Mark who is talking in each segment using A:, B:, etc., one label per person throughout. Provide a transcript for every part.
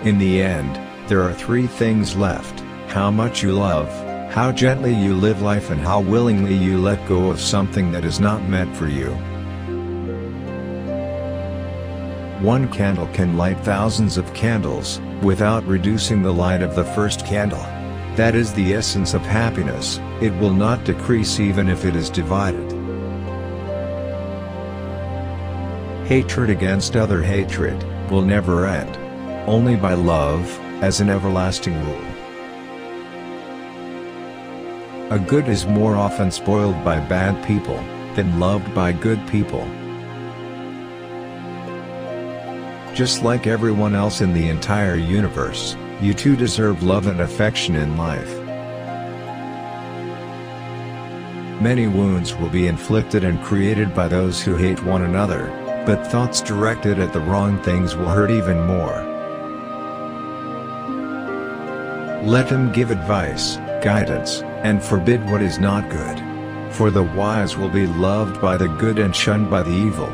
A: In the end, there are three things left: how much you love, how gently you live life, and how willingly you let go of something that is not meant for you. One candle can light thousands of candles, without reducing the light of the first candle. That is the essence of happiness. It will not decrease even if it is divided. Hatred against other hatred will never end. Only by love, as an everlasting rule. A good is more often spoiled by bad people, than loved by good people. Just like everyone else in the entire universe, you too deserve love and affection in life. Many wounds will be inflicted and created by those who hate one another, but thoughts directed at the wrong things will hurt even more. Let him give advice, guidance, and forbid what is not good. For the wise will be loved by the good and shunned by the evil.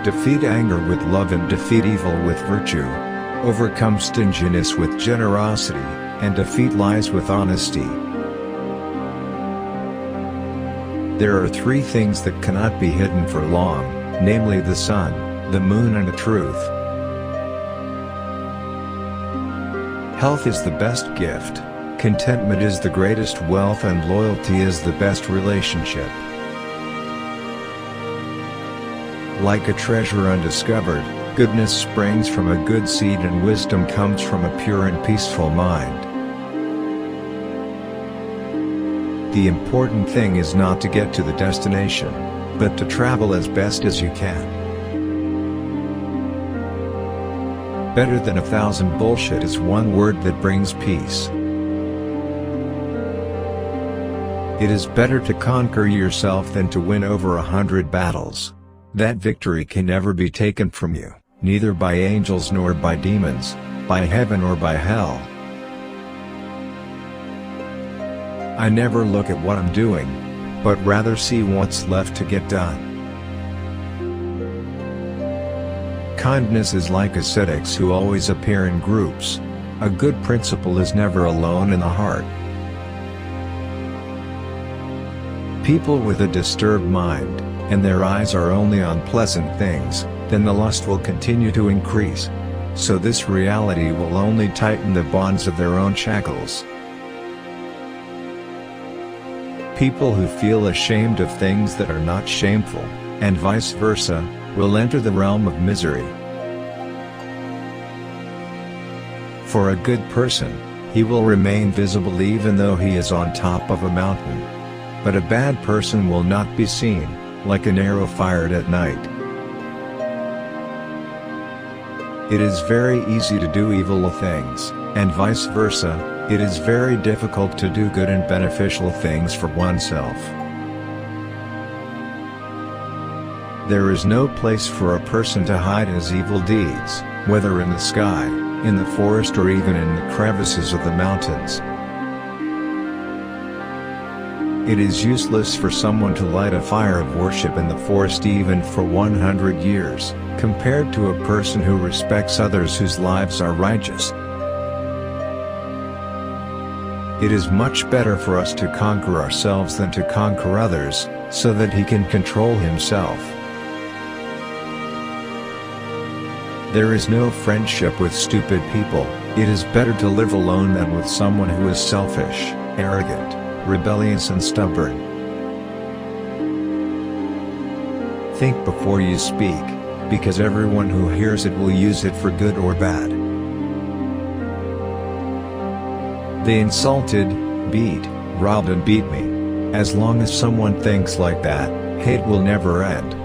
A: Defeat anger with love and defeat evil with virtue. Overcome stinginess with generosity, and defeat lies with honesty. There are three things that cannot be hidden for long, namely the sun, the moon, and the truth. Health is the best gift, contentment is the greatest wealth, and loyalty is the best relationship. Like a treasure undiscovered, goodness springs from a good seed and wisdom comes from a pure and peaceful mind. The important thing is not to get to the destination, but to travel as best as you can. Better than 1,000 bullshit is one word that brings peace. It is better to conquer yourself than to win over 100 battles. That victory can never be taken from you, neither by angels nor by demons, by heaven or by hell. I never look at what I'm doing, but rather see what's left to get done. Kindness is like ascetics who always appear in groups. A good principle is never alone in the heart. People with a disturbed mind, and their eyes are only on pleasant things, then the lust will continue to increase. So this reality will only tighten the bonds of their own shackles. People who feel ashamed of things that are not shameful, and vice versa, will enter the realm of misery. For a good person, he will remain visible even though he is on top of a mountain. But a bad person will not be seen, like an arrow fired at night. It is very easy to do evil things, and vice versa, it is very difficult to do good and beneficial things for oneself. There is no place for a person to hide his evil deeds, whether in the sky, in the forest, or even in the crevices of the mountains. It is useless for someone to light a fire of worship in the forest even for 100 years, compared to a person who respects others whose lives are righteous. It is much better for us to conquer ourselves than to conquer others, so that he can control himself. There is no friendship with stupid people. It is better to live alone than with someone who is selfish, arrogant, rebellious, and stubborn. Think before you speak, because everyone who hears it will use it for good or bad. They insulted, beat, robbed, and beat me. As long as someone thinks like that, hate will never end.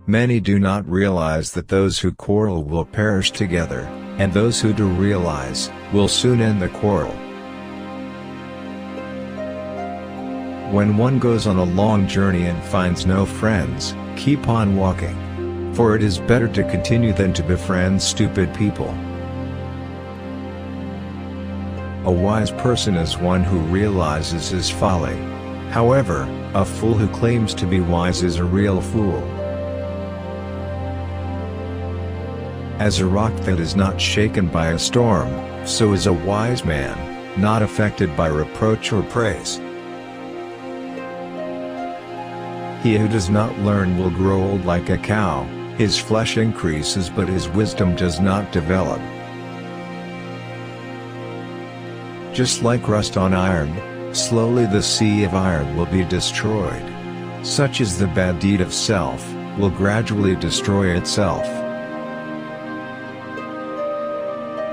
A: Many do not realize that those who quarrel will perish together, and those who do realize, will soon end the quarrel. When one goes on a long journey and finds no friends, keep on walking. For it is better to continue than to befriend stupid people. A wise person is one who realizes his folly. However, a fool who claims to be wise is a real fool. As a rock that is not shaken by a storm, so is a wise man, not affected by reproach or praise. He who does not learn will grow old like a cow, his flesh increases but his wisdom does not develop. Just like rust on iron, slowly the sea of iron will be destroyed. Such is the bad deed of self, will gradually destroy itself.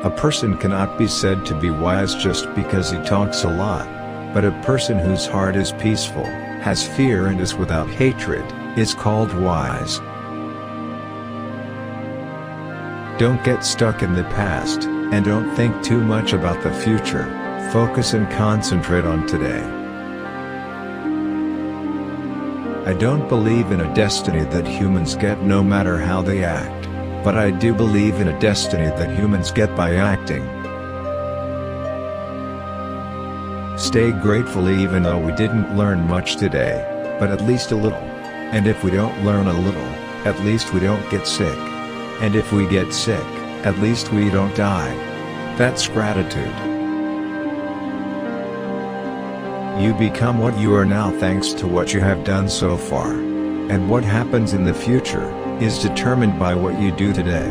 A: A person cannot be said to be wise just because he talks a lot. But a person whose heart is peaceful, has fear and is without hatred, is called wise. Don't get stuck in the past, and don't think too much about the future. Focus and concentrate on today. I don't believe in a destiny that humans get no matter how they act. But I do believe in a destiny that humans get by acting. Stay grateful even though we didn't learn much today, but at least a little. And if we don't learn a little, at least we don't get sick. And if we get sick, at least we don't die. That's gratitude. You become what you are now thanks to what you have done so far. And what happens in the future is determined by what you do today.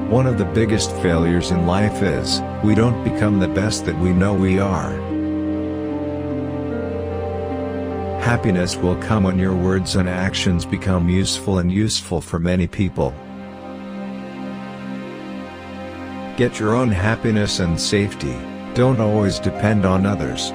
A: One of the biggest failures in life is, we don't become the best that we know we are. Happiness will come when your words and actions become useful and useful for many people. Get your own happiness and safety, don't always depend on others.